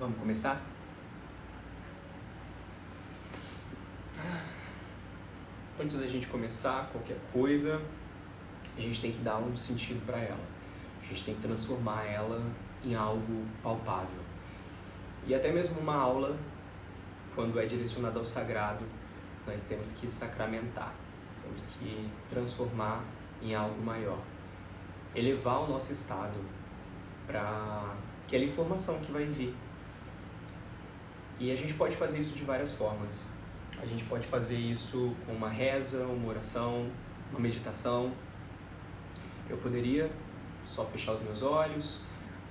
Vamos começar? Antes da gente começar qualquer coisa, a gente tem que dar um sentido para ela. A gente tem que transformar ela em algo palpável. E até mesmo uma aula, quando é direcionada ao sagrado, nós temos que sacramentar. Temos que transformar em algo maior. Elevar o nosso estado para aquela informação que vai vir. E a gente pode fazer isso de várias formas. A gente pode fazer isso com uma reza, uma oração, uma meditação. Eu poderia só fechar os meus olhos,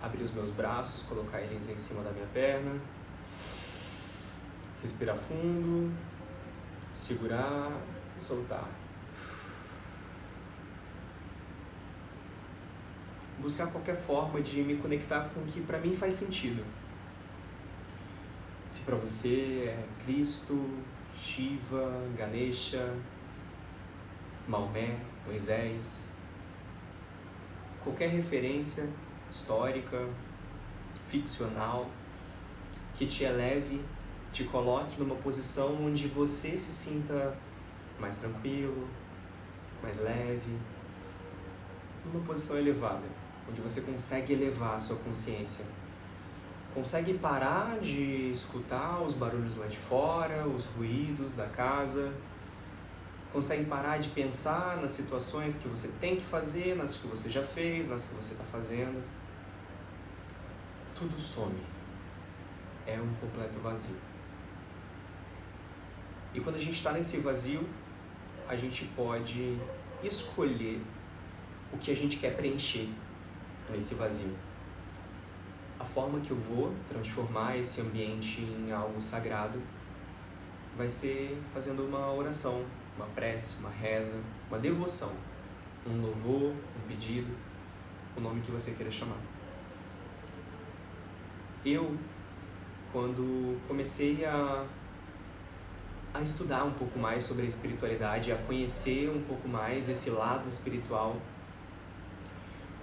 abrir os meus braços, colocar eles em cima da minha perna, respirar fundo, segurar e soltar. Buscar qualquer forma de me conectar com o que para mim faz sentido. Se para você é Cristo, Shiva, Ganesha, Maomé, Moisés, qualquer referência histórica, ficcional, que te eleve, te coloque numa posição onde você se sinta mais tranquilo, mais leve, numa posição elevada, onde você consegue elevar a sua consciência. Consegue parar de escutar os barulhos lá de fora, os ruídos da casa. Consegue parar de pensar nas situações que você tem que fazer, nas que você já fez, nas que você está fazendo. Tudo some. É um completo vazio. E quando a gente está nesse vazio, a gente pode escolher o que a gente quer preencher nesse vazio. A forma que eu vou transformar esse ambiente em algo sagrado vai ser fazendo uma oração, uma prece, uma reza, uma devoção, um louvor, um pedido, o nome que você queira chamar. Eu, quando comecei a estudar um pouco mais sobre a espiritualidade, a conhecer um pouco mais esse lado espiritual,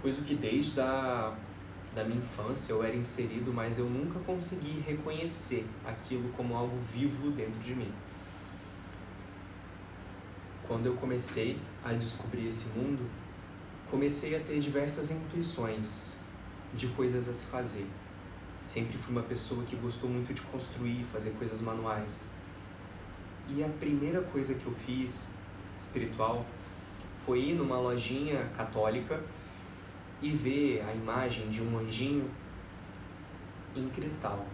coisa que desde da minha infância eu era inserido, mas eu nunca consegui reconhecer aquilo como algo vivo dentro de mim. Quando eu comecei a descobrir esse mundo, comecei a ter diversas intuições de coisas a se fazer. Sempre fui uma pessoa que gostou muito de construir, fazer coisas manuais. E a primeira coisa que eu fiz, espiritual, foi ir numa lojinha católica e ver a imagem de um anjinho em cristal.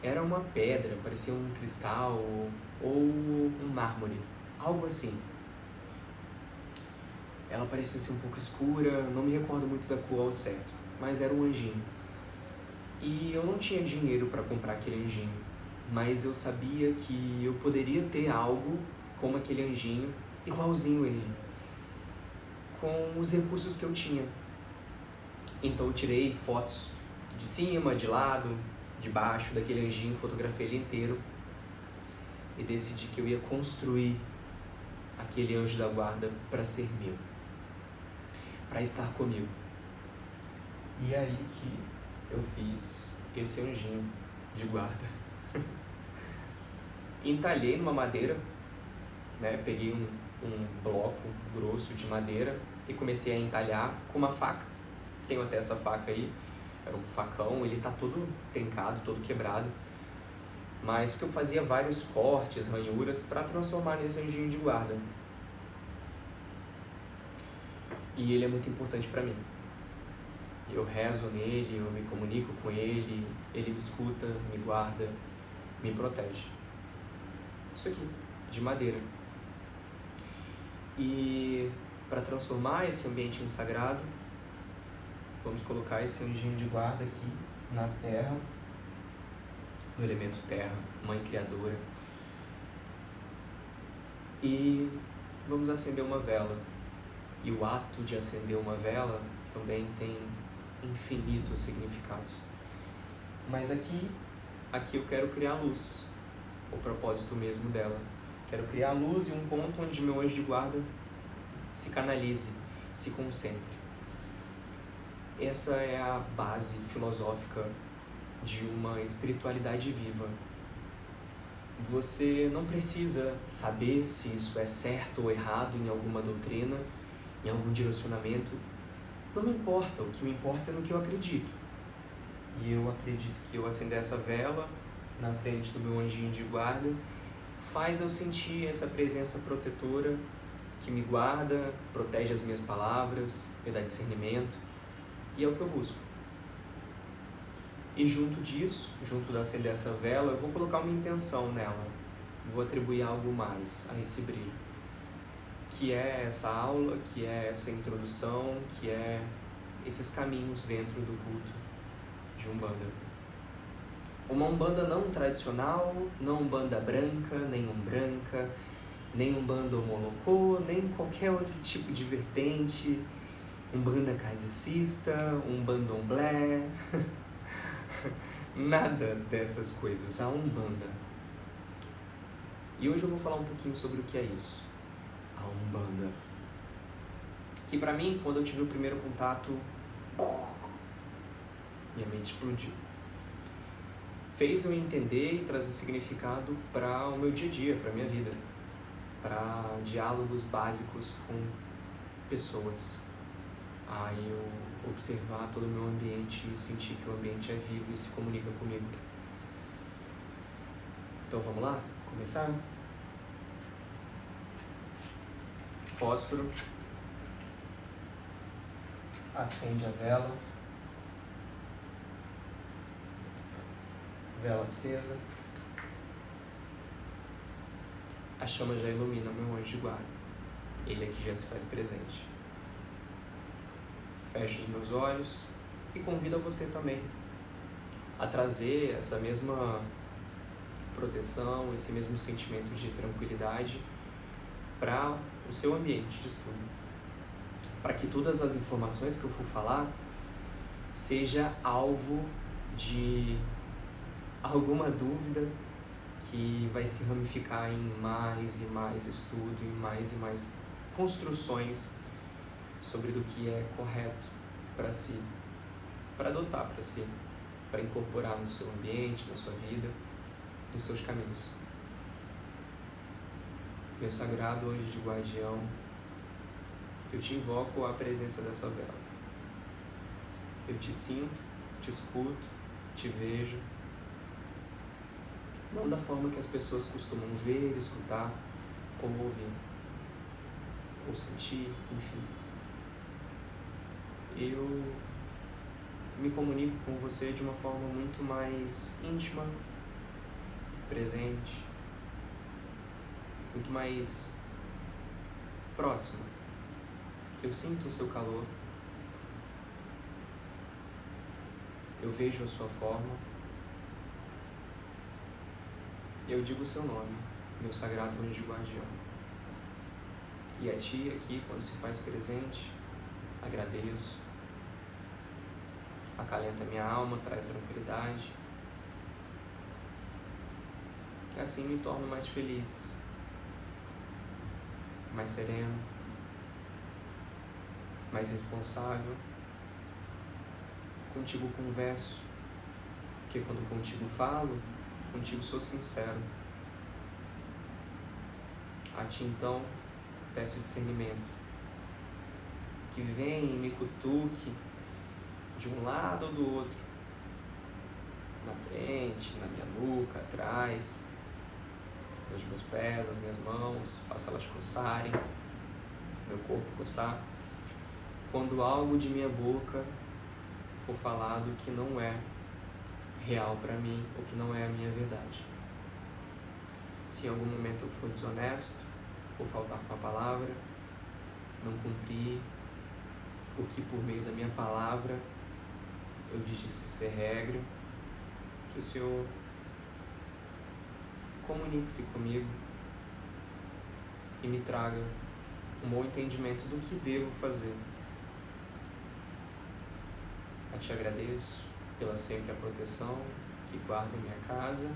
Era uma pedra, parecia um cristal ou um mármore, algo assim. Ela parecia ser um pouco escura, não me recordo muito da cor ao certo, mas era um anjinho. E eu não tinha dinheiro para comprar aquele anjinho, mas eu sabia que eu poderia ter algo como aquele anjinho, igualzinho ele, com os recursos que eu tinha. Então eu tirei fotos de cima, de lado, de baixo daquele anjinho, fotografei ele inteiro e decidi que eu ia construir aquele anjo da guarda para ser meu, para estar comigo. E é aí que eu fiz esse anjinho de guarda. Entalhei numa madeira, né? Peguei um bloco grosso de madeira e comecei a entalhar com uma faca. Tenho até essa faca aí, era um facão, ele tá todo trincado, todo quebrado, mas porque eu fazia vários cortes, ranhuras para transformar nesse anjinho de guarda. E ele é muito importante para mim. Eu rezo nele, eu me comunico com ele, ele me escuta, me guarda, me protege. Isso aqui, de madeira. E para transformar esse ambiente em sagrado, vamos colocar esse anjinho de guarda aqui na terra, no elemento terra, mãe criadora. E vamos acender uma vela. E o ato de acender uma vela também tem infinitos significados. Mas aqui eu quero criar luz, o propósito mesmo dela. Quero criar luz e um ponto onde meu anjo de guarda se canalize, se concentre. Essa é a base filosófica de uma espiritualidade viva. Você não precisa saber se isso é certo ou errado em alguma doutrina, em algum direcionamento. Não me importa, o que me importa é no que eu acredito. E eu acredito que eu acender essa vela na frente do meu anjinho de guarda faz eu sentir essa presença protetora que me guarda, protege as minhas palavras, me dá discernimento, e é o que eu busco. E junto disso, junto da acender essa vela, eu vou colocar uma intenção nela, vou atribuir algo mais a esse brilho, que é essa aula, que é essa introdução, que é esses caminhos dentro do culto de Umbanda. Uma Umbanda não tradicional, não Umbanda branca, nem umbranca, nem Umbanda homolocô, nem qualquer outro tipo de vertente, Umbanda kardecista, Umbandomblé, nada dessas coisas, a Umbanda. E hoje eu vou falar um pouquinho sobre o que é isso, a Umbanda. Que pra mim, quando eu tive o primeiro contato, minha mente explodiu. Fez eu entender e trazer significado para o meu dia a dia, para minha vida, para diálogos básicos com pessoas. Aí eu observar todo o meu ambiente e sentir que o ambiente é vivo e se comunica comigo. Então vamos lá? Começar? Fósforo. Acende a vela. Vela acesa. A chama já ilumina meu anjo de guarda. Ele aqui já se faz presente. Fecho os meus olhos e convido a você também a trazer essa mesma proteção, esse mesmo sentimento de tranquilidade para o seu ambiente de estudo. Para que todas as informações que eu for falar seja alvo de alguma dúvida que vai se ramificar em mais e mais estudo, em mais e mais construções sobre do que é correto para si, para adotar para si, para incorporar no seu ambiente, na sua vida, nos seus caminhos. Meu sagrado anjo de guardião, eu te invoco à presença dessa vela. Eu te sinto, te escuto, te vejo, não da forma que as pessoas costumam ver, escutar ou ouvir, ou sentir, enfim. Eu me comunico com você de uma forma muito mais íntima, presente, muito mais próxima. Eu sinto o seu calor, eu vejo a sua forma, eu digo o seu nome, meu sagrado anjo guardião. E a ti aqui, quando se faz presente, agradeço, acalenta minha alma, traz tranquilidade. E assim me torno mais feliz, mais sereno, mais responsável. Contigo converso, porque quando contigo falo, contigo sou sincero. A ti então peço discernimento, que venha e me cutuque de um lado ou do outro, na frente, na minha nuca, atrás, nos meus pés, as minhas mãos, faça elas coçarem, meu corpo coçar. Quando algo de minha boca for falado que não é real para mim, ou que não é a minha verdade. Se em algum momento eu for desonesto, ou faltar com a palavra, não cumprir o que por meio da minha palavra eu disse ser regra, que o Senhor comunique-se comigo e me traga um bom entendimento do que devo fazer. Eu te agradeço pela sempre a proteção que guarda minha casa,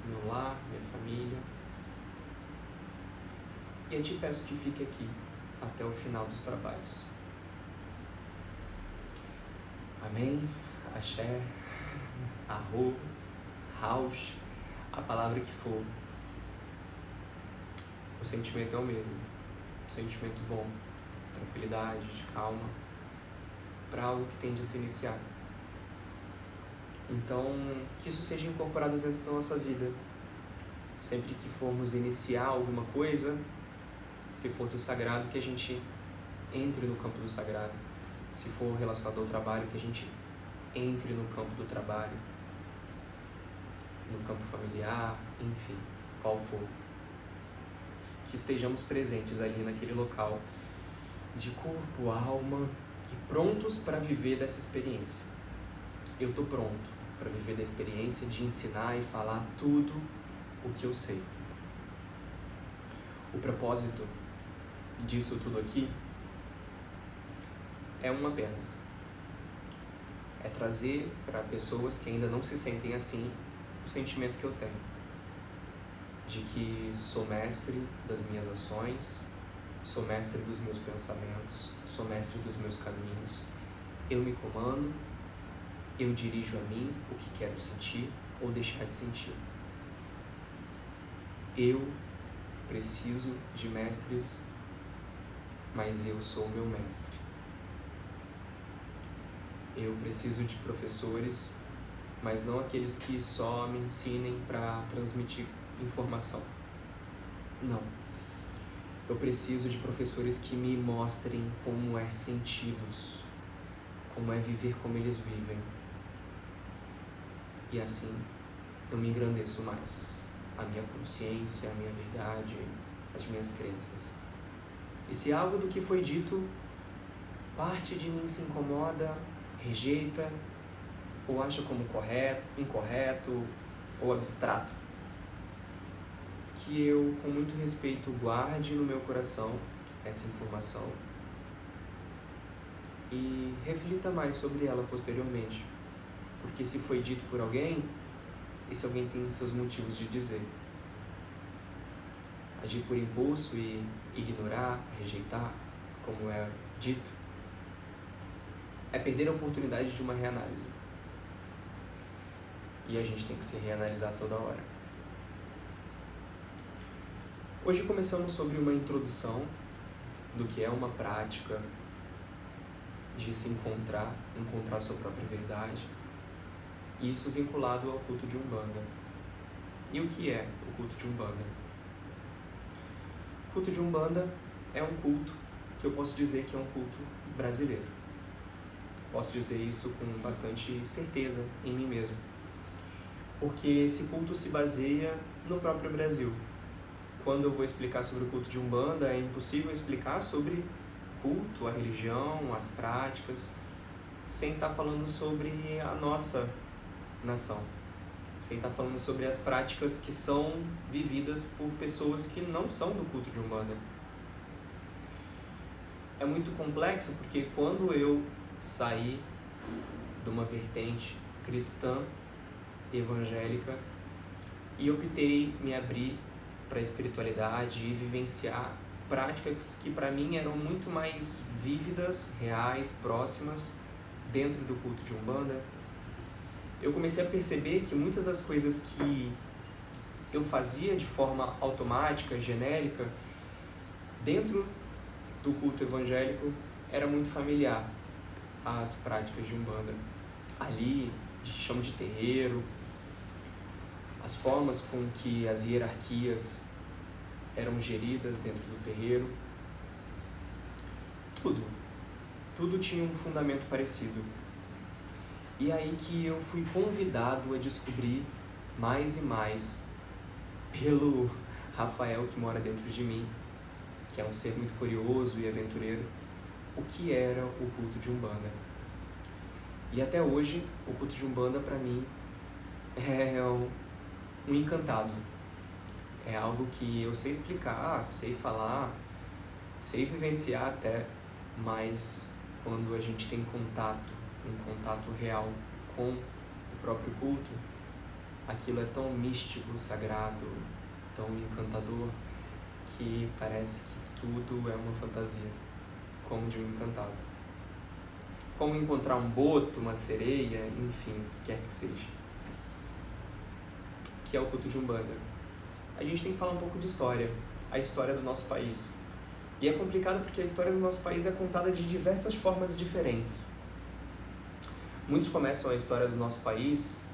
meu lar, minha família. E eu te peço que fique aqui até o final dos trabalhos. Amém? Axé. arro, house, a palavra que for. O sentimento é o mesmo. Um sentimento bom, tranquilidade, de calma, para algo que tende a se iniciar. Então, que isso seja incorporado dentro da nossa vida. Sempre que formos iniciar alguma coisa, se for do sagrado, que a gente entre no campo do sagrado. Se for relacionado ao trabalho, que a gente entre no campo do trabalho, no campo familiar, enfim, qual for. Que estejamos presentes ali naquele local, de corpo, alma, e prontos para viver dessa experiência. Eu estou pronto para viver da experiência de ensinar e falar tudo o que eu sei. O propósito disso tudo aqui é um apenas. É trazer para pessoas que ainda não se sentem assim o sentimento que eu tenho. De que sou mestre das minhas ações, sou mestre dos meus pensamentos, sou mestre dos meus caminhos. Eu me comando, eu dirijo a mim o que quero sentir ou deixar de sentir. Eu preciso de mestres, mas eu sou o meu mestre. Eu preciso de professores, mas não aqueles que só me ensinem para transmitir informação. Não. Eu preciso de professores que me mostrem como é senti-los, como é viver como eles vivem. E assim eu me engrandeço mais. A minha consciência, a minha verdade, as minhas crenças. E se algo do que foi dito, parte de mim se incomoda, rejeita, ou acha como correto, incorreto ou abstrato, que eu, com muito respeito, guarde no meu coração essa informação e reflita mais sobre ela posteriormente. Porque se foi dito por alguém, esse alguém tem seus motivos de dizer. Agir por impulso e ignorar, rejeitar, como é dito, é perder a oportunidade de uma reanálise. E a gente tem que se reanalisar toda hora. Hoje começamos sobre uma introdução do que é uma prática de se encontrar sua própria verdade, e isso vinculado ao culto de Umbanda. E o que é o culto de Umbanda? O culto de Umbanda é um culto que eu posso dizer que é um culto brasileiro. Posso dizer isso com bastante certeza em mim mesmo. Porque esse culto se baseia no próprio Brasil. Quando eu vou explicar sobre o culto de Umbanda, é impossível explicar sobre o culto, a religião, as práticas, sem estar falando sobre a nossa nação. Sem estar falando sobre as práticas que são vividas por pessoas que não são do culto de Umbanda. É muito complexo porque quando eu saí de uma vertente cristã, evangélica, e optei me abrir para a espiritualidade e vivenciar práticas que para mim eram muito mais vívidas, reais, próximas, dentro do culto de Umbanda, eu comecei a perceber que muitas das coisas que eu fazia de forma automática, genérica, dentro do culto evangélico, era muito familiar às práticas de Umbanda. Ali, chama de terreiro, as formas com que as hierarquias eram geridas dentro do terreiro, tudo tinha um fundamento parecido. E aí que eu fui convidado a descobrir mais e mais pelo Rafael, que mora dentro de mim, que é um ser muito curioso e aventureiro, o que era o culto de Umbanda. E até hoje, o culto de Umbanda para mim é um encantado. É algo que eu sei explicar, sei falar, sei vivenciar até, mas quando a gente tem um contato real com o próprio culto, aquilo é tão místico, sagrado, tão encantador, que parece que tudo é uma fantasia, como de um encantado. como encontrar um boto, uma sereia, enfim, o que quer que seja. Que é o culto de Umbanda. A gente tem que falar um pouco de história, a história do nosso país. E é complicado porque a história do nosso país é contada de diversas formas diferentes. Muitos começam a história do nosso país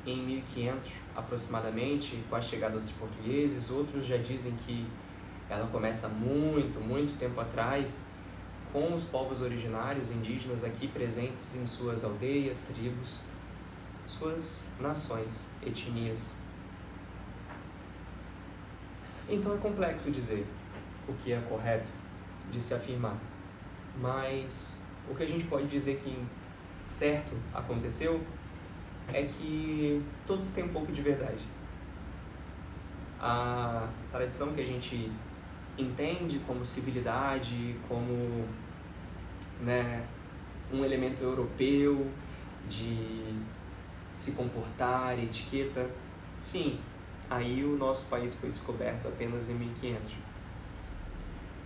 em 1500, aproximadamente, com a chegada dos portugueses. Outros já dizem que ela começa muito tempo atrás, com os povos originários indígenas aqui presentes em suas aldeias, tribos, suas nações, etnias. Então é complexo dizer o que é correto de se afirmar, mas o que a gente pode dizer que certo aconteceu é que todos têm um pouco de verdade. A tradição que a gente entende como civilidade, como, né, um elemento europeu de se comportar, etiqueta, sim, aí o nosso país foi descoberto apenas em 1500.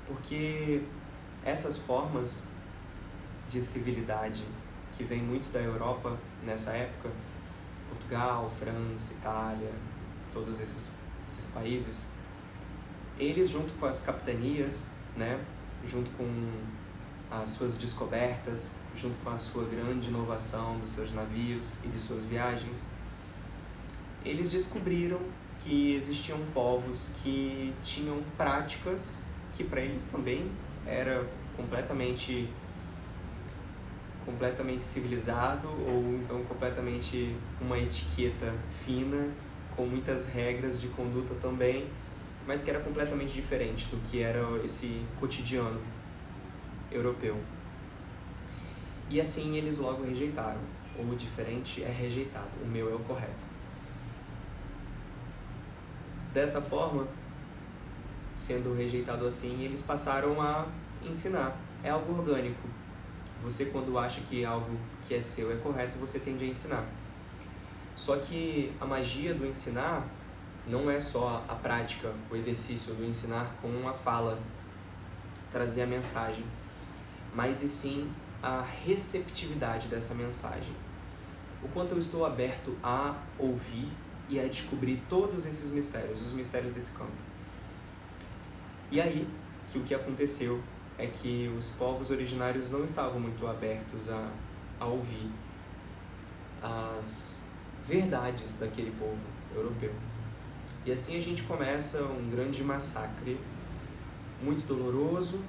Porque essas formas de civilidade que vem muito da Europa nessa época, Portugal, França, Itália, todos esses países, eles junto com as capitanias, né, junto com as suas descobertas, junto com a sua grande inovação dos seus navios e de suas viagens, eles descobriram que existiam povos que tinham práticas que para eles também era completamente civilizado, ou então completamente uma etiqueta fina, com muitas regras de conduta também, mas que era completamente diferente do que era esse cotidiano europeu. E assim eles logo rejeitaram. O diferente é rejeitado, o meu é o correto. Dessa forma, sendo rejeitado assim, eles passaram a ensinar. É algo orgânico. Você, quando acha que algo que é seu é correto, você tende a ensinar. Só que a magia do ensinar não é só a prática, o exercício do ensinar com a fala, trazer a mensagem, mas e sim a receptividade dessa mensagem. O quanto eu estou aberto a ouvir e a descobrir todos esses mistérios, os mistérios desse campo. E aí, que o que aconteceu é que os povos originários não estavam muito abertos a ouvir as verdades daquele povo europeu. E assim a gente começa um grande massacre, muito doloroso,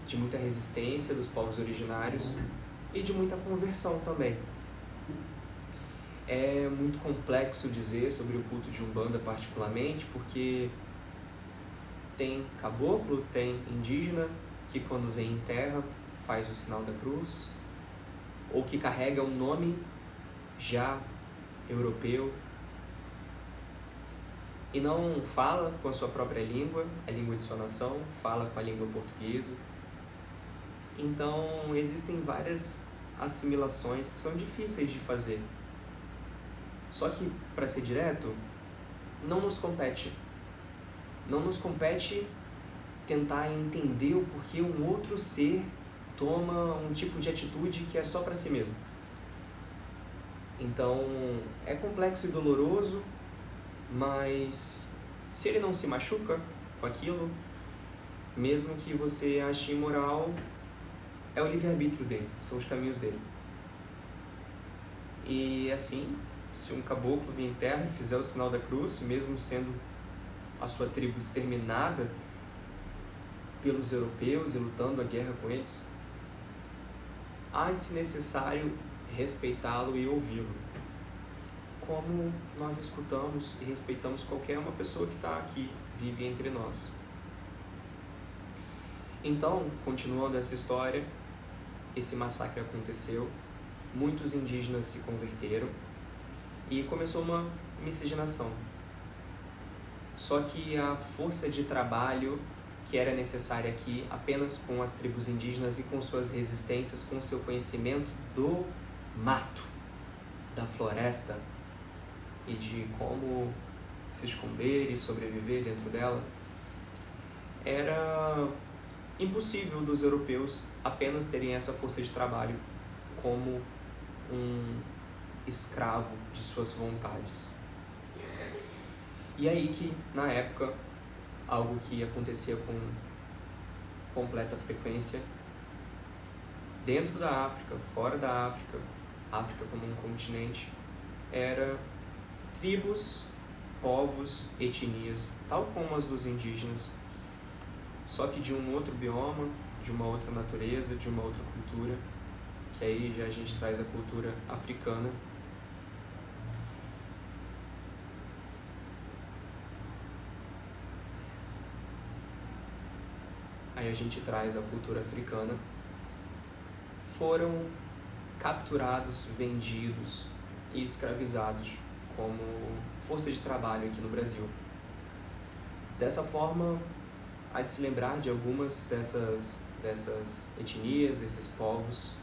de muita resistência dos povos originários e de muita conversão também. É muito complexo dizer sobre o culto de Umbanda particularmente, porque tem caboclo, tem indígena, que quando vem em terra faz o sinal da cruz, ou que carrega um nome já europeu e não fala com a sua própria língua, a língua de sua nação, fala com a língua portuguesa. Então existem várias assimilações que são difíceis de fazer. Só que, para ser direto, não nos compete. Não nos compete tentar entender o porquê um outro ser toma um tipo de atitude que é só para si mesmo. Então, é complexo e doloroso, mas se ele não se machuca com aquilo, mesmo que você ache imoral, é o livre-arbítrio dele, são os caminhos dele. E assim, se um caboclo vir em terra e fizer o sinal da cruz, mesmo sendo a sua tribo exterminada pelos europeus e lutando a guerra com eles, há de ser necessário respeitá-lo e ouvi-lo, como nós escutamos e respeitamos qualquer uma pessoa que está aqui, vive entre nós. Então, continuando essa história, esse massacre aconteceu, muitos indígenas se converteram e começou uma miscigenação. Só que a força de trabalho que era necessária aqui, apenas com as tribos indígenas e com suas resistências, com seu conhecimento do mato, da floresta e de como se esconder e sobreviver dentro dela, era impossível dos europeus apenas terem essa força de trabalho como um escravo de suas vontades. E aí que, na época, algo que acontecia com completa frequência, dentro da África, fora da África, África como um continente, era tribos, povos, etnias, tal como as dos indígenas, só que de um outro bioma, de uma outra natureza, de uma outra cultura, que aí já a gente traz a cultura africana. Aí a gente traz a cultura africana, foram capturados, vendidos e escravizados como força de trabalho aqui no Brasil. Dessa forma, há de se lembrar de algumas dessas etnias, desses povos.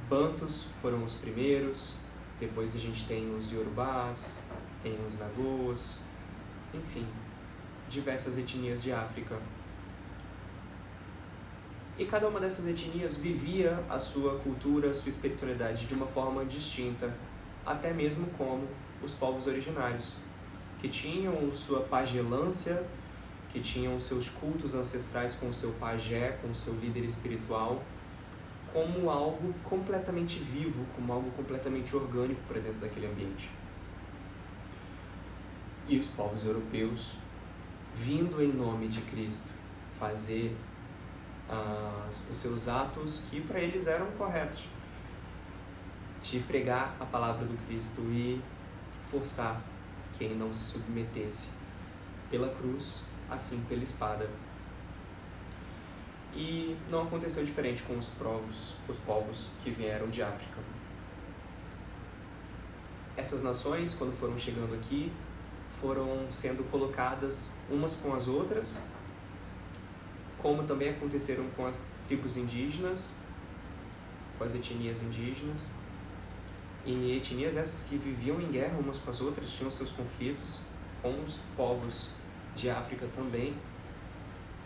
Bantus foram os primeiros, depois a gente tem os Yorubás, tem os Nagôs, enfim, diversas etnias de África. E cada uma dessas etnias vivia a sua cultura, a sua espiritualidade de uma forma distinta, até mesmo como os povos originários, que tinham sua pagelância, que tinham seus cultos ancestrais com o seu pajé, com o seu líder espiritual, como algo completamente vivo, como algo completamente orgânico para dentro daquele ambiente. E os povos europeus, vindo em nome de Cristo, fazer os seus atos que para eles eram corretos, de pregar a palavra do Cristo e forçar quem não se submetesse pela cruz, assim pela espada. E não aconteceu diferente com os povos que vieram de África. Essas nações, quando foram chegando aqui, foram sendo colocadas umas com as outras, como também aconteceram com as tribos indígenas, com as etnias indígenas, e etnias essas que viviam em guerra umas com as outras, tinham seus conflitos com os povos de África também,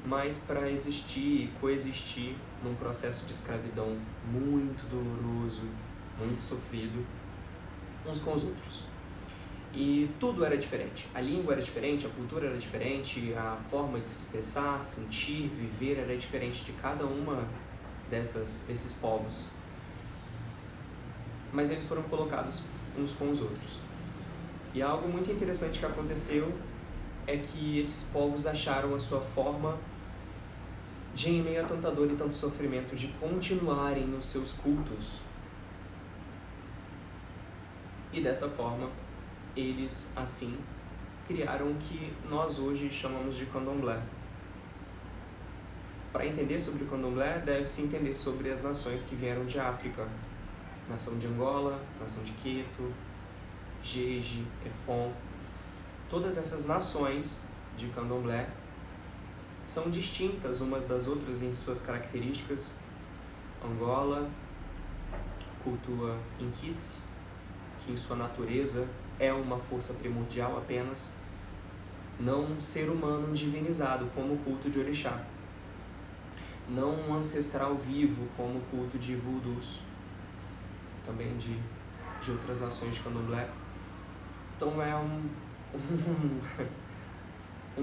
mas para existir e coexistir num processo de escravidão muito doloroso, muito sofrido, uns com os outros. E tudo era diferente. A língua era diferente, a cultura era diferente, a forma de se expressar, sentir, viver era diferente de cada uma desses povos. Mas eles foram colocados uns com os outros. E algo muito interessante que aconteceu é que esses povos acharam a sua forma de, em meio a tanta dor e tanto sofrimento, de continuarem nos seus cultos. E dessa forma, eles, assim, criaram o que nós hoje chamamos de candomblé. Para entender sobre o candomblé, deve-se entender sobre as nações que vieram de África. Nação de Angola, nação de Queto, Jeje, Efon. Todas essas nações de candomblé são distintas umas das outras em suas características. Angola cultua Inquice, que em sua natureza é uma força primordial apenas, não um ser humano divinizado como o culto de Orixá, não um ancestral vivo como o culto de Voodoos, também de outras nações de candomblé. Então é um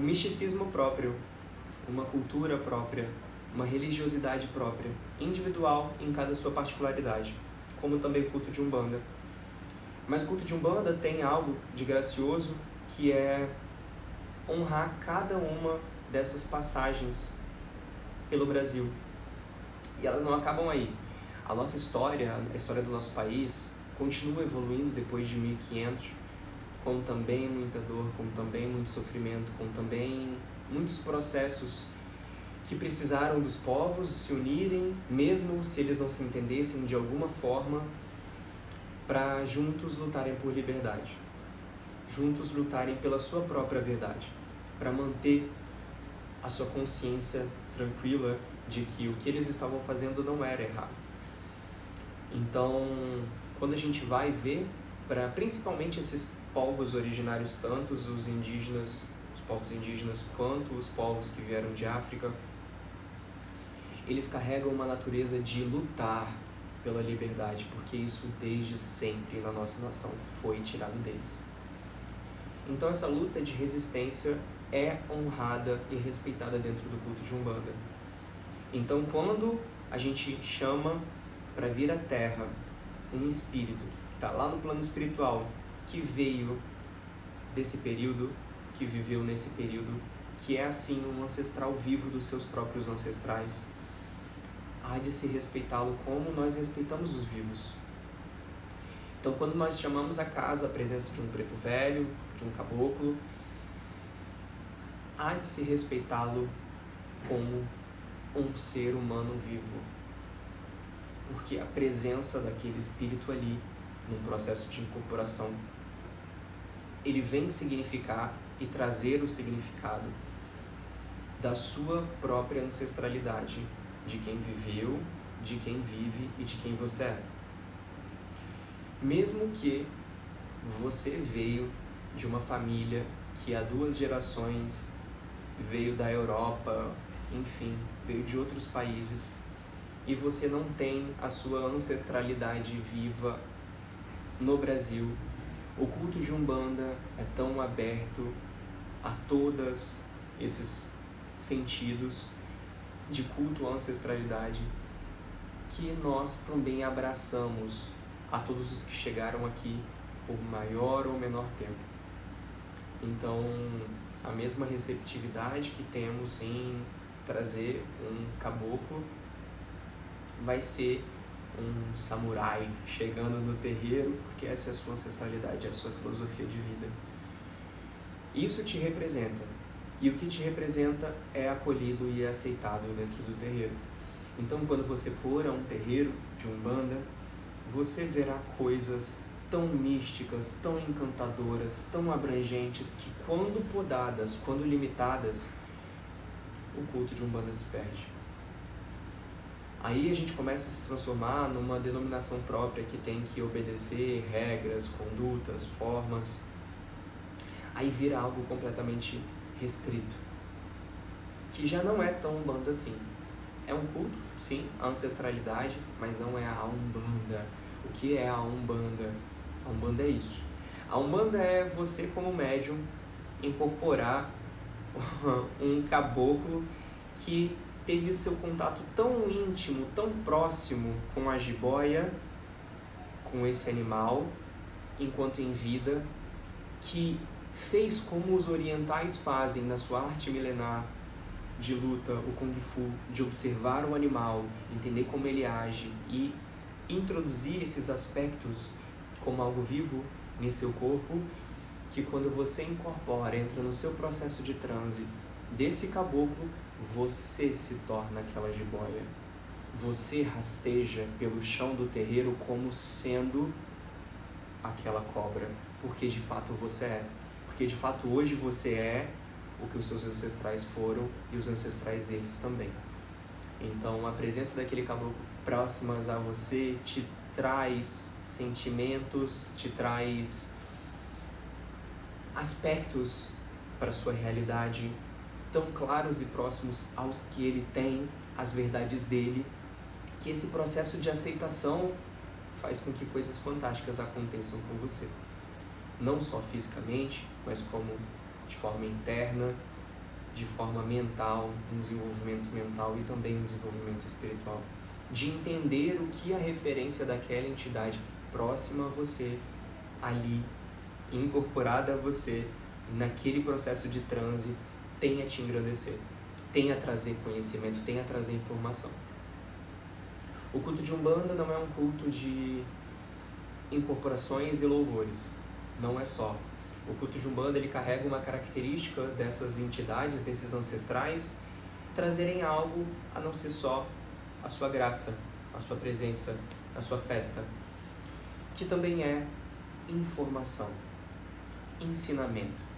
misticismo próprio, uma cultura própria, uma religiosidade própria, individual em cada sua particularidade, como também o culto de Umbanda. Mas o culto de Umbanda tem algo de gracioso, que é honrar cada uma dessas passagens pelo Brasil. E elas não acabam aí. A nossa história, a história do nosso país, continua evoluindo depois de 1500, com também muita dor, com também muito sofrimento, com também muitos processos que precisaram dos povos se unirem, mesmo se eles não se entendessem de alguma forma, para juntos lutarem por liberdade, juntos lutarem pela sua própria verdade, para manter a sua consciência tranquila de que o que eles estavam fazendo não era errado. Então, quando a gente vai ver, para principalmente esses povos originários, tanto os indígenas, os povos indígenas, quanto os povos que vieram de África, eles carregam uma natureza de lutar, pela liberdade, porque isso desde sempre na nossa nação foi tirado deles. Então essa luta de resistência é honrada e respeitada dentro do culto de Umbanda. Então quando a gente chama para vir à Terra um espírito que está lá no plano espiritual, que veio desse período, que viveu nesse período, que é assim um ancestral vivo dos seus próprios ancestrais, há de se respeitá-lo como nós respeitamos os vivos. Então quando nós chamamos a casa a presença de um preto velho, de um caboclo, há de se respeitá-lo como um ser humano vivo, porque a presença daquele espírito ali, num processo de incorporação, ele vem significar e trazer o significado da sua própria ancestralidade, de quem viveu, de quem vive e de quem você é. Mesmo que você veio de uma família que há 2 gerações veio da Europa, enfim, veio de outros países, e você não tem a sua ancestralidade viva no Brasil, o culto de Umbanda é tão aberto a todos esses sentidos de culto à ancestralidade que nós também abraçamos a todos os que chegaram aqui por maior ou menor tempo. Então, a mesma receptividade que temos em trazer um caboclo vai ser um samurai chegando no terreiro, porque essa é a sua ancestralidade, é a sua filosofia de vida. Isso te representa, e o que te representa é acolhido e é aceitado dentro do terreiro. Então, quando você for a um terreiro de Umbanda, você verá coisas tão místicas, tão encantadoras, tão abrangentes, que quando podadas, quando limitadas, o culto de Umbanda se perde. Aí a gente começa a se transformar numa denominação própria que tem que obedecer regras, condutas, formas. Aí vira algo completamente restrito, que já não é tão Umbanda assim. É um culto, sim, a ancestralidade, mas não é a Umbanda. O que é a Umbanda? A Umbanda é isso. A Umbanda é você, como médium, incorporar um caboclo que teve o seu contato tão íntimo, tão próximo com a jiboia, com esse animal, enquanto em vida, que fez como os orientais fazem na sua arte milenar de luta, o Kung Fu, de observar o animal, entender como ele age e introduzir esses aspectos como algo vivo em seu corpo, que quando você incorpora, entra no seu processo de transe desse caboclo, você se torna aquela jiboia. Você rasteja pelo chão do terreiro como sendo aquela cobra, porque de fato você é. Porque de fato hoje você é o que os seus ancestrais foram e os ancestrais deles também. Então a presença daquele caboclo próximas a você te traz sentimentos, te traz aspectos para a sua realidade tão claros e próximos aos que ele tem, as verdades dele, que esse processo de aceitação faz com que coisas fantásticas aconteçam com você. Não só fisicamente, mas como de forma interna, de forma mental, um desenvolvimento mental e também um desenvolvimento espiritual. De entender o que a referência daquela entidade próxima a você, ali, incorporada a você, naquele processo de transe, tem a te engrandecer, tem a trazer conhecimento, tem a trazer informação. O culto de Umbanda não é um culto de incorporações e louvores, não é só. O culto de Umbanda ele carrega uma característica dessas entidades, desses ancestrais, trazerem algo a não ser só a sua graça, a sua presença, a sua festa, que também é informação, ensinamento.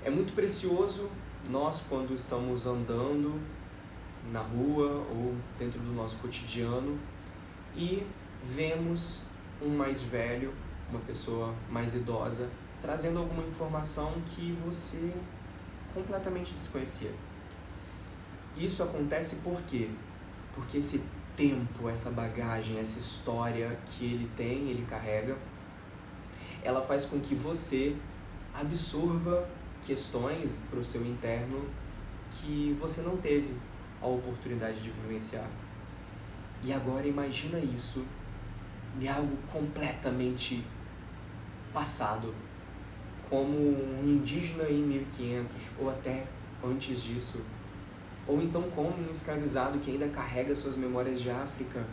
É muito precioso nós, quando estamos andando na rua ou dentro do nosso cotidiano e vemos um mais velho, uma pessoa mais idosa, trazendo alguma informação que você completamente desconhecia. Isso acontece por quê? Porque esse tempo, essa bagagem, essa história que ele carrega, ela faz com que você absorva questões para o seu interno que você não teve a oportunidade de vivenciar. E agora imagina isso em algo completamente passado, como um indígena em 1500, ou até antes disso, ou então como um escravizado que ainda carrega suas memórias de África,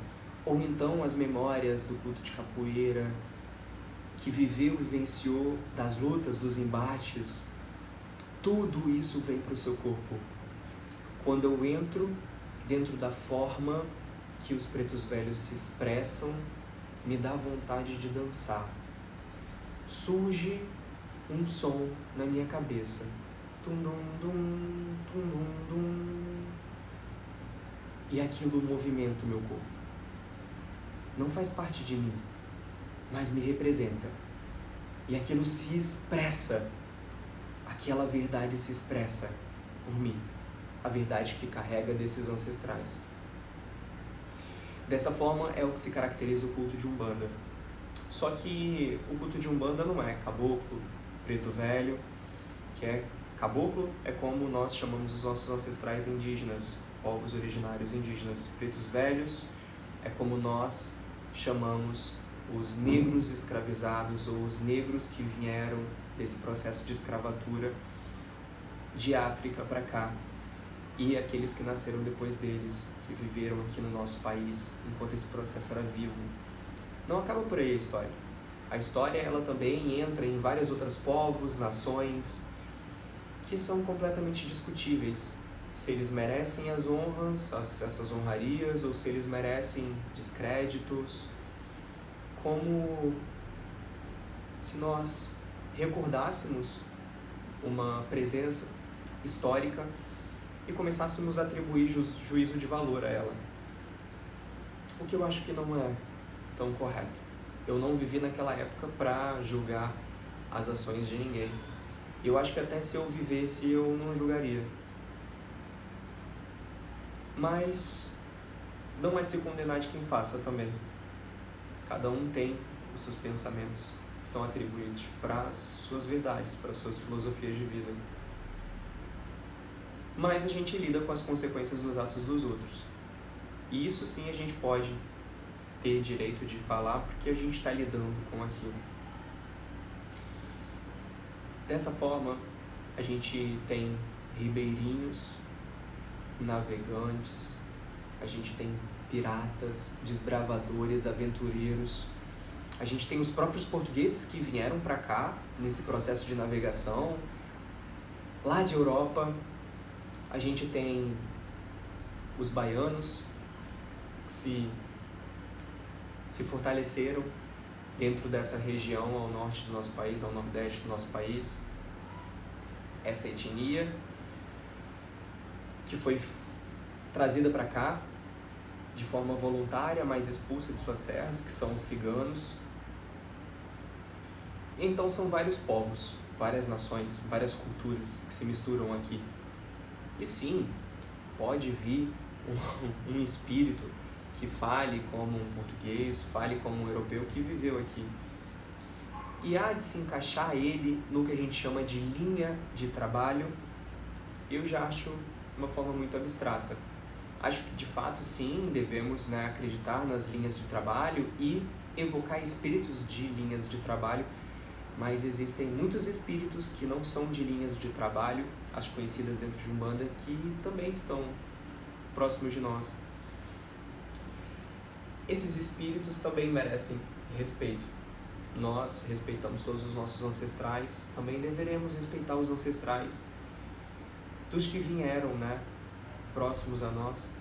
ou então as memórias do culto de capoeira, que viveu, vivenciou das lutas, dos embates. Tudo isso vem para o seu corpo. Quando eu entro dentro da forma que os pretos velhos se expressam, me dá vontade de dançar. Surge um som na minha cabeça. Tum dum dum, tum dum dum. E aquilo movimenta o meu corpo. Não faz parte de mim, mas me representa. E aquilo se expressa. Aquela verdade se expressa por mim. A verdade que carrega desses ancestrais. Dessa forma é o que se caracteriza o culto de Umbanda. Só que o culto de Umbanda não é caboclo, preto velho, que é caboclo é como nós chamamos os nossos ancestrais indígenas, povos originários indígenas. Pretos velhos é como nós chamamos os negros escravizados ou os negros que vieram desse processo de escravatura de África para cá, e aqueles que nasceram depois deles, que viveram aqui no nosso país enquanto esse processo era vivo. Não acaba por aí a história. A história ela também entra em vários outros povos, nações, que são completamente discutíveis. Se eles merecem as honras, essas honrarias, ou se eles merecem descréditos, como se nós recordássemos uma presença histórica e começássemos a atribuir juízo de valor a ela. O que eu acho que não é tão correto. Eu não vivi naquela época para julgar as ações de ninguém. Eu acho que até se eu vivesse, eu não julgaria. Mas não é de se condenar de quem faça também. Cada um tem os seus pensamentos que são atribuídos para as suas verdades, para as suas filosofias de vida. Mas a gente lida com as consequências dos atos dos outros. E isso sim a gente pode ter direito de falar, porque a gente está lidando com aquilo. Dessa forma, a gente tem ribeirinhos, navegantes, a gente tem piratas, desbravadores, aventureiros. A gente tem os próprios portugueses que vieram para cá nesse processo de navegação. Lá de Europa, a gente tem os baianos que se fortaleceram dentro dessa região ao norte do nosso país, ao nordeste do nosso país. Essa etnia que foi trazida para cá de forma voluntária, mas expulsa de suas terras, que são os ciganos. Então são vários povos, várias nações, várias culturas que se misturam aqui. E sim, pode vir um espírito que fale como um português, fale como um europeu que viveu aqui. E há de se encaixar ele no que a gente chama de linha de trabalho, eu já acho uma forma muito abstrata. Acho que de fato sim, devemos acreditar nas linhas de trabalho e evocar espíritos de linhas de trabalho, mas existem muitos espíritos que não são de linhas de trabalho, as conhecidas dentro de Umbanda, que também estão próximos de nós. Esses espíritos também merecem respeito. Nós respeitamos todos os nossos ancestrais, também deveremos respeitar os ancestrais dos que vieram, próximos a nós,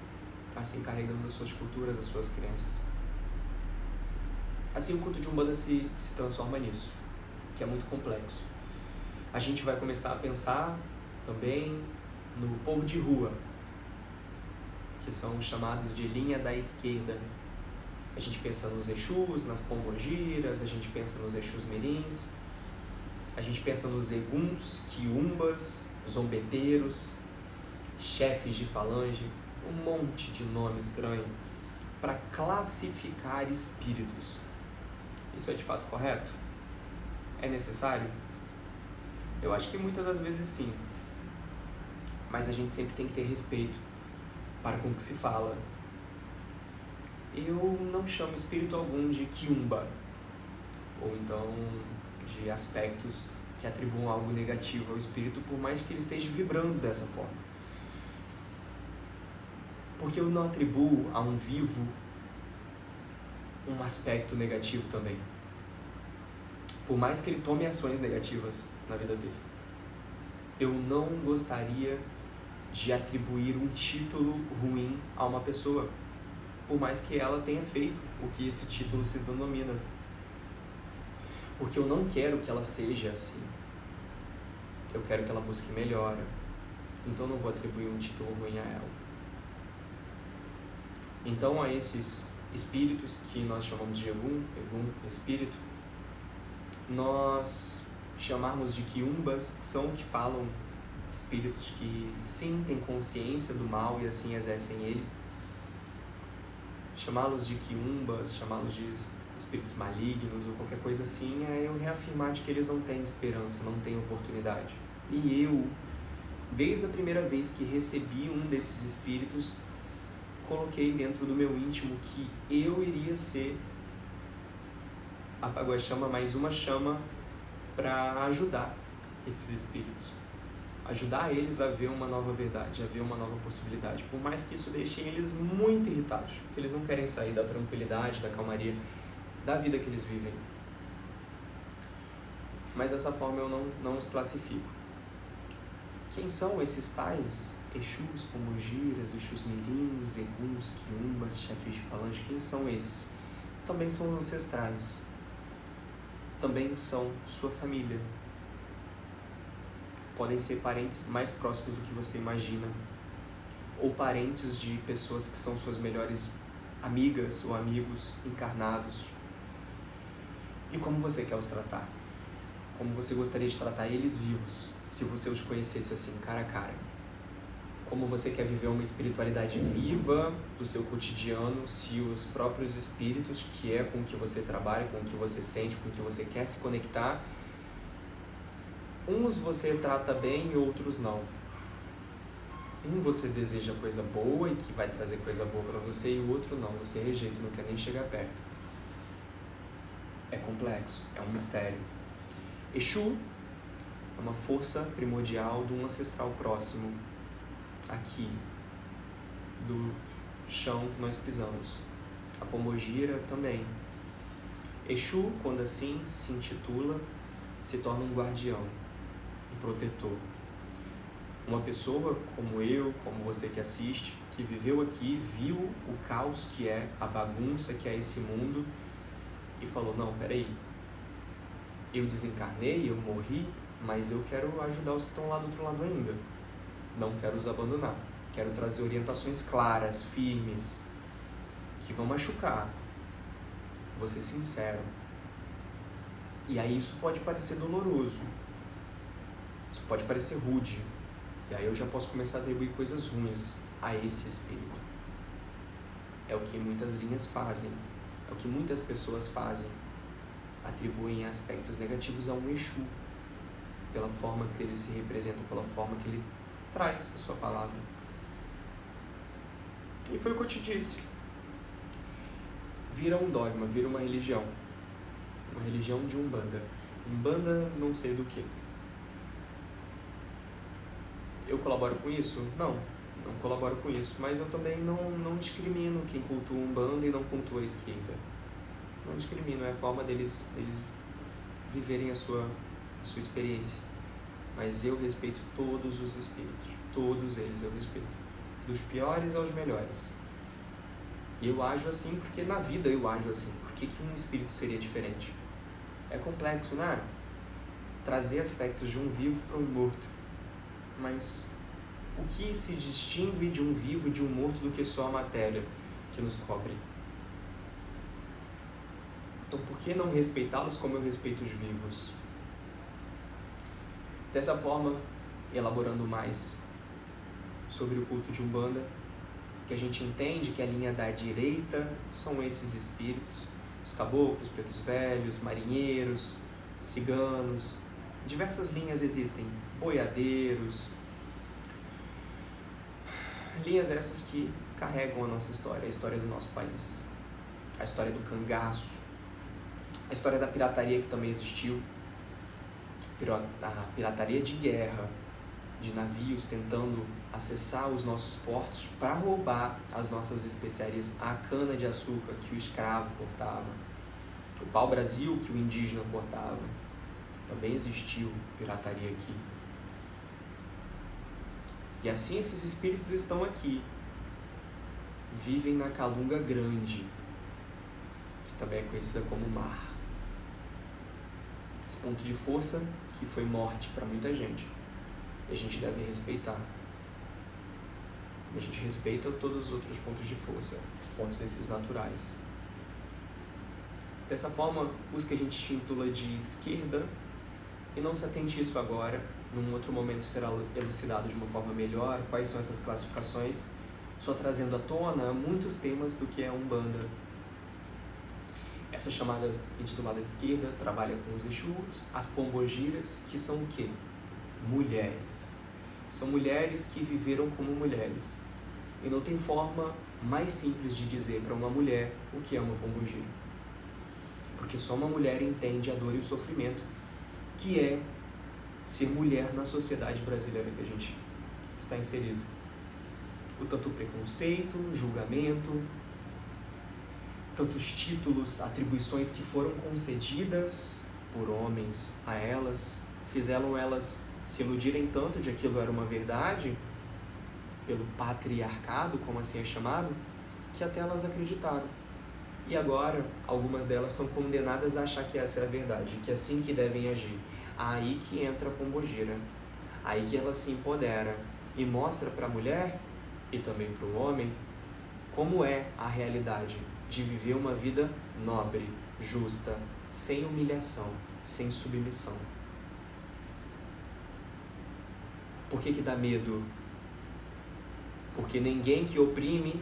assim carregando as suas culturas, as suas crenças. Assim o culto de Umbanda se transforma nisso, que é muito complexo. A gente vai começar a pensar também no povo de rua, que são chamados de linha da esquerda. A gente pensa nos Exus, nas pombogiras, a gente pensa nos Exus mirins, a gente pensa nos eguns, quiumbas, zombeteiros, chefes de falange, um monte de nome estranho para classificar espíritos. Isso é de fato correto? É necessário? Eu acho que muitas das vezes sim. Mas a gente sempre tem que ter respeito para com o que se fala. Eu não chamo espírito algum de quiumba, ou então de aspectos que atribuam algo negativo ao espírito, por mais que ele esteja vibrando dessa forma. Porque eu não atribuo a um vivo um aspecto negativo também. Por mais que ele tome ações negativas na vida dele. Eu não gostaria de atribuir um título ruim a uma pessoa, por mais que ela tenha feito o que esse título se denomina. Porque eu não quero que ela seja assim. Eu quero que ela busque melhora. Então eu não vou atribuir um título ruim a ela. Então a esses espíritos que nós chamamos de Egum, espírito, nós chamarmos de quiumbas, são que falam espíritos que sim têm consciência do mal e assim exercem ele. Chamá-los de quiumbas, chamá-los de espíritos malignos ou qualquer coisa assim, é eu reafirmar de que eles não têm esperança, não têm oportunidade. E eu, desde a primeira vez que recebi um desses espíritos, coloquei dentro do meu íntimo que eu iria ser, apagou a chama, mais uma chama para ajudar esses espíritos. Ajudar eles a ver uma nova verdade, a ver uma nova possibilidade. Por mais que isso deixe eles muito irritados, porque eles não querem sair da tranquilidade, da calmaria, da vida que eles vivem. Mas dessa forma eu não os classifico. Quem são esses tais Exus, Pombogiras, Exus Mirins, Eguns, Quiumbas, chefes de falange? Quem são esses? Também são ancestrais. Também são sua família. Podem ser parentes mais próximos do que você imagina. Ou parentes de pessoas que são suas melhores amigas ou amigos encarnados. E como você quer os tratar? Como você gostaria de tratar eles vivos, se você os conhecesse assim, cara a cara? Como você quer viver uma espiritualidade viva do seu cotidiano, se os próprios espíritos, que é com o que você trabalha, com o que você sente, com o que você quer se conectar, uns você trata bem e outros não. Um você deseja coisa boa e que vai trazer coisa boa para você, e o outro não, você rejeita, não quer nem chegar perto. É complexo, é um mistério. Exu é uma força primordial de um ancestral próximo, aqui, do chão que nós pisamos. A Pombogira também. Exu, quando assim se intitula, se torna um guardião, um protetor. Uma pessoa como eu, como você que assiste, que viveu aqui, viu o caos que é, a bagunça que é esse mundo, e falou, não, peraí, eu desencarnei, eu morri, mas eu quero ajudar os que estão lá do outro lado ainda. Não quero os abandonar. Quero trazer orientações claras, firmes, que vão machucar. Vou ser sincero. E aí isso pode parecer doloroso. Isso pode parecer rude. E aí eu já posso começar a atribuir coisas ruins a esse espírito. É o que muitas linhas fazem. É o que muitas pessoas fazem. Atribuem aspectos negativos a um Exu, pela forma que ele se representa, pela forma que ele traz a sua palavra. E foi o que eu te disse. Vira um dogma, vira uma religião. Uma religião de Umbanda. Umbanda não sei do que. Eu colaboro com isso? Não colaboro com isso. Mas eu também não discrimino quem cultua Umbanda e não cultua a esquerda. Não discrimino, é a forma deles viverem a sua experiência. Mas eu respeito todos os espíritos. Todos eles eu respeito. Dos piores aos melhores. E eu ajo assim porque na vida eu ajo assim. Por que um espírito seria diferente? É complexo, né? Trazer aspectos de um vivo para um morto. Mas o que se distingue de um vivo e de um morto do que só a matéria que nos cobre? Então por que não respeitá-los como eu respeito os vivos? Dessa forma, elaborando mais sobre o culto de Umbanda, que a gente entende que a linha da direita são esses espíritos, os caboclos, pretos velhos, marinheiros, ciganos, diversas linhas existem, boiadeiros, linhas essas que carregam a nossa história, a história do nosso país, a história do cangaço, a história da pirataria que também existiu, a pirataria de guerra, de navios tentando acessar os nossos portos para roubar as nossas especiarias, a cana-de-açúcar que o escravo cortava, o pau-brasil que o indígena cortava. Também existiu pirataria aqui. E assim esses espíritos estão aqui, vivem na Calunga Grande, que também é conhecida como mar. Esse ponto de força que foi morte para muita gente. E a gente deve respeitar. A gente respeita todos os outros pontos de força, pontos esses naturais. Dessa forma, os que a gente intitula de esquerda, e não se atente isso agora, num outro momento será elucidado de uma forma melhor quais são essas classificações, só trazendo à tona muitos temas do que é a Umbanda. Essa chamada intitulada de esquerda trabalha com os Exus, as pombogiras, que são o quê? Mulheres. São mulheres que viveram como mulheres. E não tem forma mais simples de dizer para uma mulher o que é uma pombogira. Porque só uma mulher entende a dor e o sofrimento que é ser mulher na sociedade brasileira que a gente está inserido. O tanto preconceito, julgamento, tantos títulos, atribuições que foram concedidas por homens a elas, fizeram elas se iludirem tanto de que aquilo era uma verdade, pelo patriarcado, como assim é chamado, que até elas acreditaram. E agora, algumas delas são condenadas a achar que essa é a verdade, que é assim que devem agir. Aí que entra a pombogira. Aí que ela se empodera e mostra para a mulher, e também para o homem, como é a realidade de viver uma vida nobre, justa, sem humilhação, sem submissão. Por que dá medo? Porque ninguém que oprime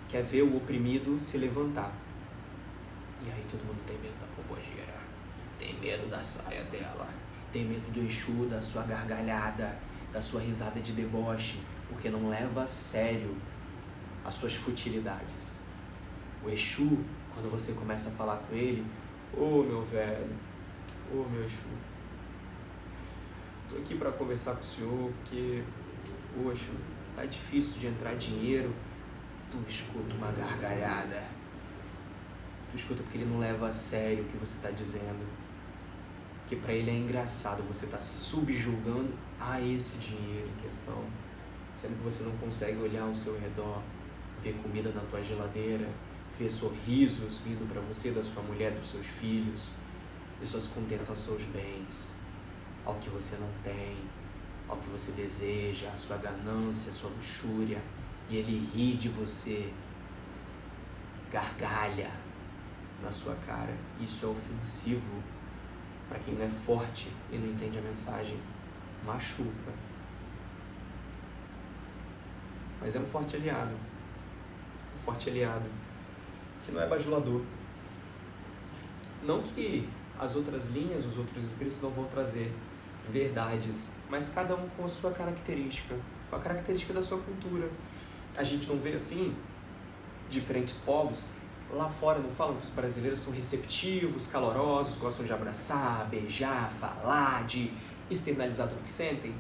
quer ver o oprimido se levantar. E aí todo mundo tem medo da pombogira, tem medo da saia dela, tem medo do Exu, da sua gargalhada, da sua risada de deboche, porque não leva a sério as suas futilidades. O Exu, quando você começa a falar com ele, ô meu velho, ô meu Exu, tô aqui para conversar com o senhor, porque, poxa, tá difícil de entrar dinheiro. Tu escuta uma gargalhada. Tu escuta porque ele não leva a sério o que você está dizendo. Porque para ele é engraçado, você está subjugando a esse dinheiro em questão. Sendo que você não consegue olhar ao seu redor, ver comida na tua geladeira, ver sorrisos vindo para você, da sua mulher, dos seus filhos. Pessoas contentam aos seus bens, ao que você não tem, ao que você deseja, a sua ganância, a sua luxúria. E ele ri de você, gargalha na sua cara. Isso é ofensivo para quem não é forte e não entende a mensagem. Machuca. Mas é um forte aliado. Um forte aliado que não é bajulador. Não que as outras linhas, os outros espíritos não vão trazer verdades, mas cada um com a sua característica, com a característica da sua cultura. A gente não vê assim diferentes povos. Lá fora não falam que os brasileiros são receptivos, calorosos, gostam de abraçar, beijar, falar, de externalizar tudo que sentem?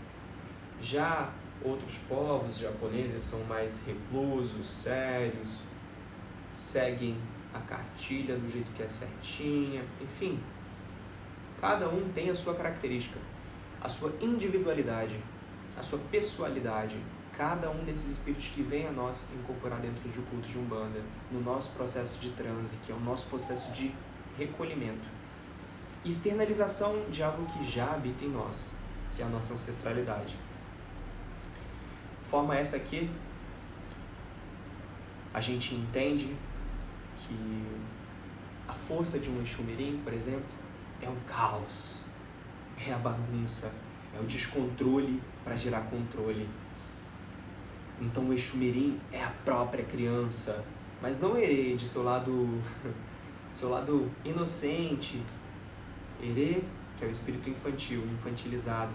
Já outros povos japoneses são mais reclusos, sérios, seguem a cartilha do jeito que é certinha, enfim. Cada um tem a sua característica, a sua individualidade, a sua pessoalidade. Cada um desses espíritos que vem a nós incorporar dentro de um culto de Umbanda, no nosso processo de transe, que é o nosso processo de recolhimento. Externalização de algo que já habita em nós, que é a nossa ancestralidade. Forma essa aqui, a gente entende que a força de um Exu Mirim, por exemplo, é o caos, é a bagunça, é o descontrole para gerar controle. Então o Exu Mirim é a própria criança, mas não Erê de seu lado inocente, Erê, que é o espírito infantil, infantilizado,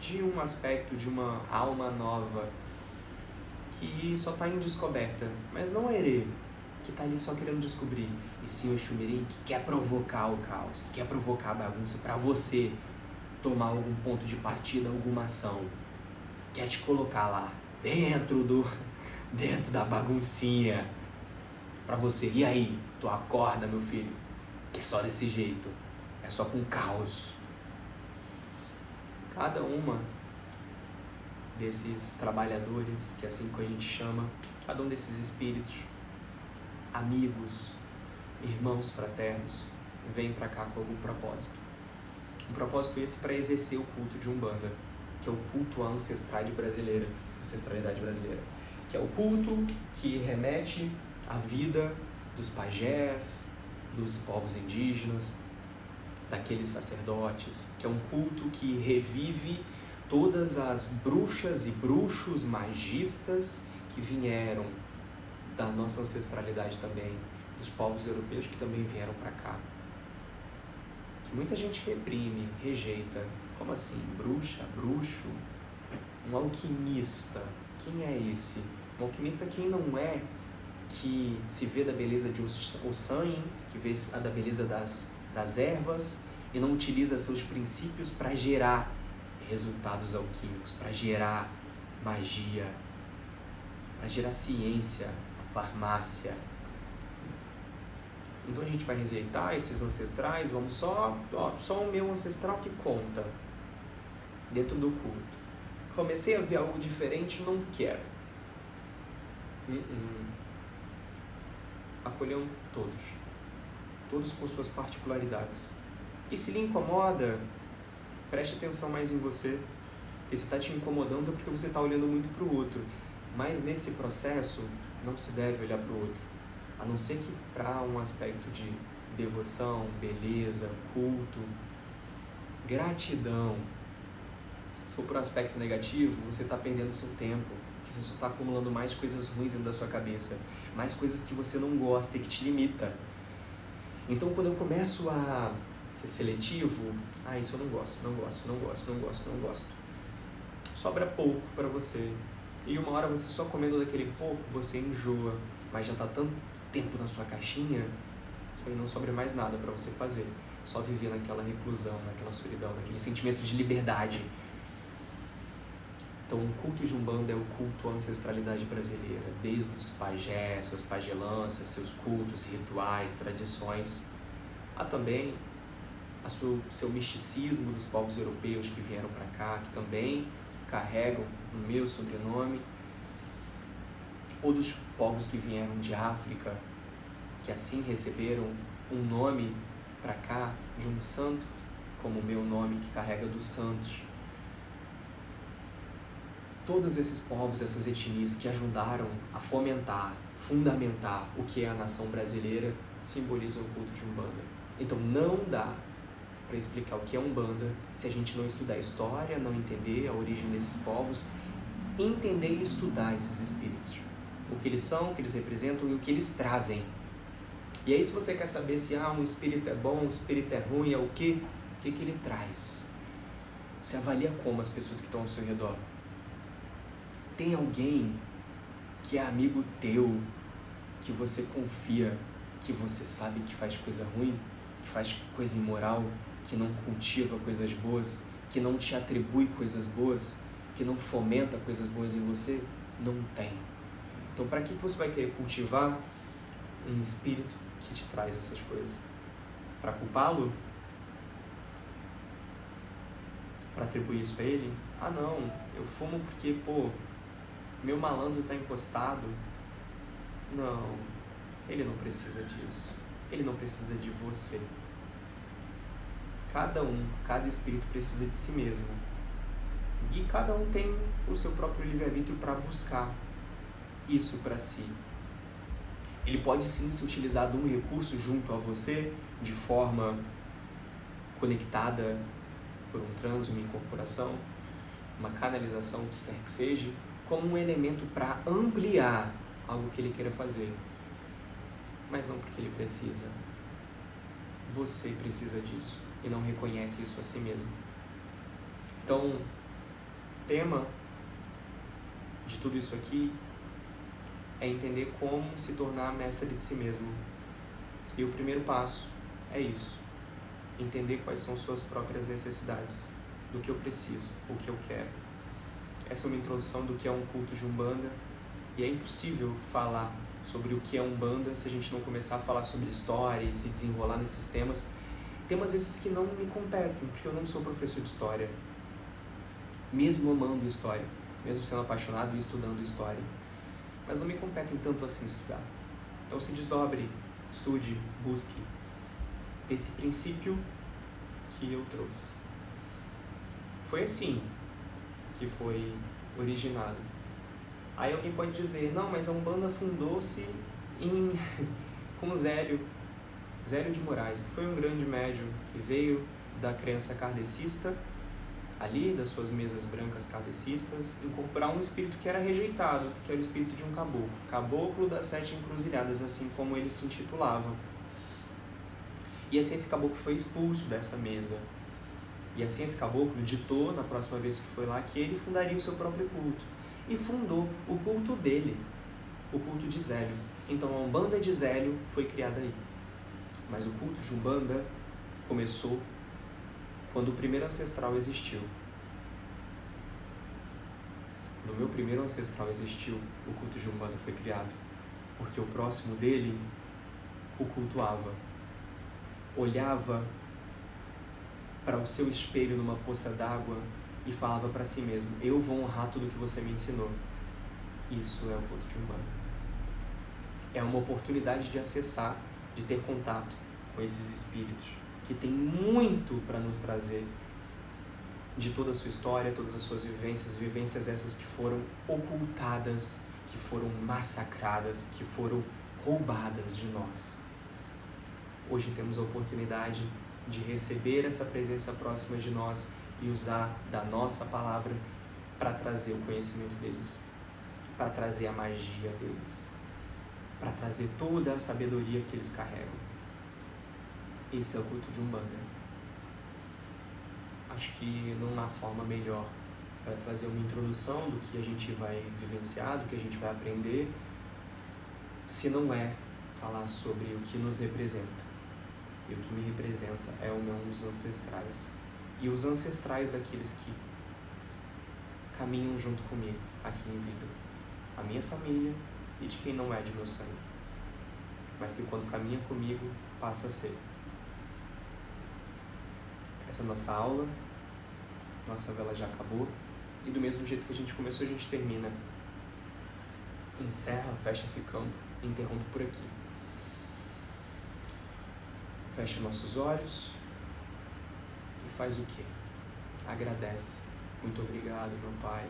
de um aspecto de uma alma nova, que só está em descoberta, mas não Erê, que está ali só querendo descobrir, e sim o Exu Mirim, que quer provocar o caos, que quer provocar a bagunça para você tomar algum ponto de partida, alguma ação, quer te colocar lá, dentro da baguncinha, para você, e aí, tu acorda, meu filho, que é só desse jeito, é só com caos. Cada uma desses trabalhadores, que é assim que a gente chama, cada um desses espíritos, amigos, irmãos fraternos, vem para cá com algum propósito. Um propósito esse para exercer o culto de Umbanda, que é o culto à ancestralidade brasileira, que é o culto que remete à vida dos pajés, dos povos indígenas, daqueles sacerdotes, que é um culto que revive todas as bruxas e bruxos magistas que vieram da nossa ancestralidade também, dos povos europeus que também vieram para cá. Que muita gente reprime, rejeita. Como assim? Bruxa, bruxo? Um alquimista? Quem é esse? Um alquimista quem não é que se vê da beleza de Ossan, que vê da beleza das ervas e não utiliza seus princípios para gerar resultados alquímicos, para gerar magia, para gerar ciência, farmácia. Então a gente vai rejeitar esses ancestrais, vamos só o meu ancestral que conta dentro do culto. Comecei a ver algo diferente, não quero. Acolham todos com suas particularidades. E se lhe incomoda, preste atenção mais em você, porque se está te incomodando é porque você está olhando muito para o outro. Mas nesse processo, não se deve olhar para o outro, a não ser que para um aspecto de devoção, beleza, culto, gratidão. Se for por um aspecto negativo, você está perdendo seu tempo, porque você só está acumulando mais coisas ruins dentro da sua cabeça, mais coisas que você não gosta e que te limita. Então, quando eu começo a ser seletivo, isso eu não gosto. Sobra pouco para você. E uma hora você só comendo daquele pouco, você enjoa, mas já está tanto tempo na sua caixinha que não sobra mais nada para você fazer. Só viver naquela reclusão, naquela solidão, naquele sentimento de liberdade. Então, o culto de Umbanda é o culto à ancestralidade brasileira, desde os pajés, suas pagelanças, seus cultos, rituais, tradições, há também seu misticismo dos povos europeus que vieram para cá, que também carregam o meu sobrenome, ou dos povos que vieram de África, que assim receberam um nome para cá de um santo, como o meu nome que carrega dos santos. Todos esses povos, essas etnias que ajudaram a fomentar, fundamentar o que é a nação brasileira, simbolizam o culto de Umbanda. Então não dá para explicar o que é Umbanda se a gente não estudar a história, não entender a origem desses povos, entender e estudar esses espíritos. O que eles são, o que eles representam e o que eles trazem. E aí se você quer saber se um espírito é bom, um espírito é ruim, é o que ele traz. Você avalia como as pessoas que estão ao seu redor. Tem alguém que é amigo teu, que você confia, que você sabe que faz coisa ruim, que faz coisa imoral, que não cultiva coisas boas, que não te atribui coisas boas, que não fomenta coisas boas em você? Não tem. Então, para que você vai querer cultivar um espírito que te traz essas coisas? Para culpá-lo? Para atribuir isso a ele? Não, eu fumo porque, meu malandro está encostado. Não, ele não precisa disso. Ele não precisa de você. Cada espírito precisa de si mesmo. E cada um tem o seu próprio livre-arbítrio para buscar isso para si. Ele pode sim se utilizar de um recurso junto a você, de forma conectada por um transe, uma incorporação, uma canalização, o que quer que seja, como um elemento para ampliar algo que ele queira fazer, mas não porque ele precisa. Você precisa disso e não reconhece isso a si mesmo. Então, o tema de tudo isso aqui é entender como se tornar mestre de si mesmo. E o primeiro passo é isso: entender quais são suas próprias necessidades, do que eu preciso, o que eu quero. Essa é uma introdução do que é um culto de Umbanda, e é impossível falar sobre o que é Umbanda se a gente não começar a falar sobre história e se desenrolar nesses temas. Temas esses que não me competem, porque eu não sou professor de história, mesmo amando história, mesmo sendo apaixonado e estudando história, mas não me competem tanto assim estudar. Então se desdobre, estude, busque desse princípio que eu trouxe. Foi assim que foi originado. Aí alguém pode dizer, não, mas a Umbanda fundou-se com Zélio de Moraes, que foi um grande médium que veio da crença kardecista, ali das suas mesas brancas kardecistas, incorporar um espírito que era rejeitado, que era o espírito de um caboclo, caboclo das 7 encruzilhadas, assim como ele se intitulava. E assim esse caboclo foi expulso dessa mesa. E assim esse caboclo ditou, na próxima vez que foi lá, que ele fundaria o seu próprio culto. E fundou o culto dele, o culto de Zélio. Então a Umbanda de Zélio foi criada aí. Mas o culto de Umbanda começou quando o primeiro ancestral existiu. No meu primeiro ancestral existiu, o culto de Umbanda foi criado. Porque o próximo dele o cultuava. Olhava para o seu espelho numa poça d'água e falava para si mesmo, eu vou honrar tudo que você me ensinou. Isso é o culto de Umbanda. É uma oportunidade de acessar, de ter contato com esses espíritos, que tem muito para nos trazer de toda a sua história, todas as suas vivências essas que foram ocultadas, que foram massacradas, que foram roubadas de nós. Hoje temos a oportunidade de receber essa presença próxima de nós e usar da nossa palavra para trazer o conhecimento deles, para trazer a magia deles, para trazer toda a sabedoria que eles carregam. Esse é o culto de Umbanda. Acho que não há forma melhor para trazer uma introdução do que a gente vai vivenciar, do que a gente vai aprender, se não é falar sobre o que nos representa. E o que me representa é os ancestrais. E os ancestrais daqueles que caminham junto comigo aqui em vida. A minha família e de quem não é de meu sangue. Mas que quando caminha comigo, passa a ser. Essa é a nossa aula. Nossa vela já acabou. E do mesmo jeito que a gente começou, a gente termina. Encerra, fecha esse campo e interrompe por aqui. Fecha nossos olhos e faz o quê? Agradece. Muito obrigado, meu Pai.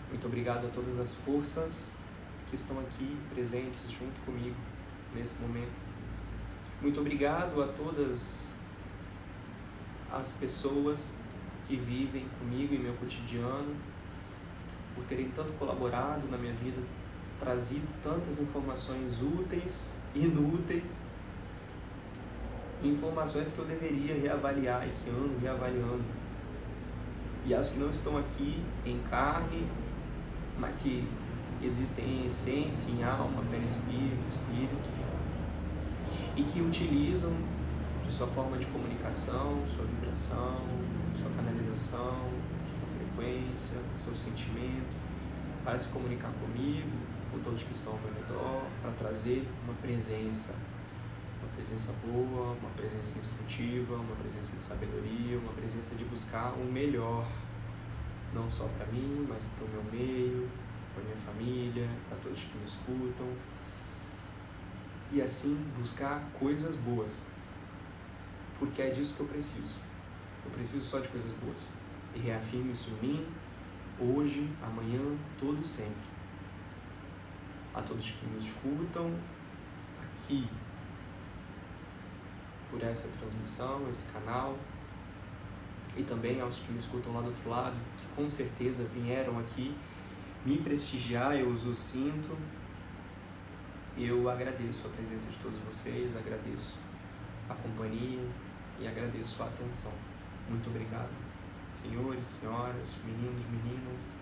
Muito obrigado a todas as forças que estão aqui presentes junto comigo nesse momento. Muito obrigado a todas as pessoas que vivem comigo em meu cotidiano, por terem tanto colaborado na minha vida, trazido tantas informações úteis, inúteis, informações que eu deveria reavaliar e que ando reavaliando. E aos que não estão aqui em carne, mas que existem em essência, em alma, perispírito, e que utilizam de sua forma de comunicação, sua vibração, sua canalização, sua frequência, seu sentimento, para se comunicar comigo, com todos que estão ao meu redor, para trazer uma presença boa, uma presença instrutiva, uma presença de sabedoria, uma presença de buscar o melhor, não só para mim, mas para o meu meio, para a minha família, para todos que me escutam, e assim buscar coisas boas, porque é disso que eu preciso só de coisas boas, e reafirmo isso em mim, hoje, amanhã, todo sempre. A todos que me escutam aqui, por essa transmissão, esse canal, e também aos que me escutam lá do outro lado, que com certeza vieram aqui me prestigiar, eu os sinto. Eu agradeço a presença de todos vocês, agradeço a companhia e agradeço a atenção. Muito obrigado, senhores, senhoras, meninos, meninas,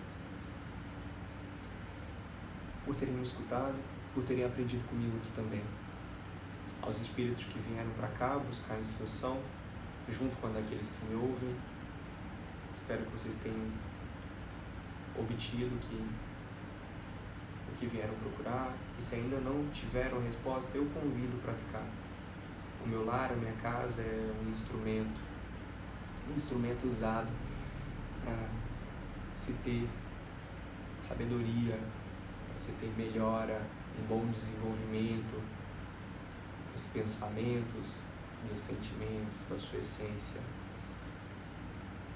por terem me escutado, por terem aprendido comigo aqui também. Aos espíritos que vieram para cá buscar instrução, junto com a daqueles que me ouvem, espero que vocês tenham obtido o que vieram procurar, e se ainda não tiveram resposta, eu convido para ficar. O meu lar, a minha casa é um instrumento usado para se ter sabedoria, para se ter melhora, um bom desenvolvimento dos pensamentos, dos sentimentos, da sua essência.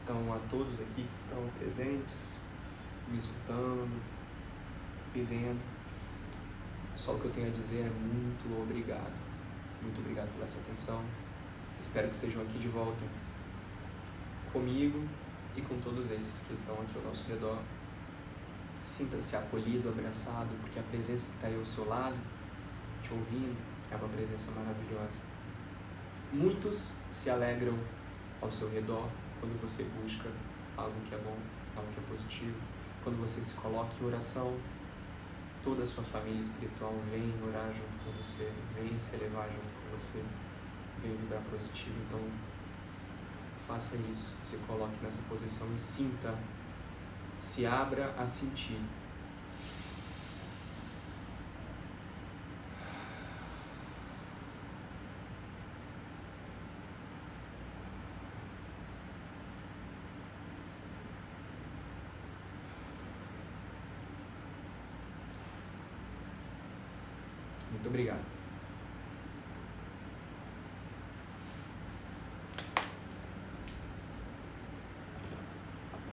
Então, a todos aqui que estão presentes, me escutando, vivendo, só o que eu tenho a dizer é muito obrigado. Muito obrigado pela essa atenção. Espero que estejam aqui de volta comigo e com todos esses que estão aqui ao nosso redor. Sinta-se acolhido, abraçado, porque a presença que está aí ao seu lado, te ouvindo, é uma presença maravilhosa. Muitos se alegram ao seu redor quando você busca algo que é bom, algo que é positivo. Quando você se coloca em oração, toda a sua família espiritual vem orar junto com você, vem se elevar junto com você, vem vibrar positivo. Então, faça isso, se coloque nessa posição e sinta, se abra a sentir. Muito obrigado.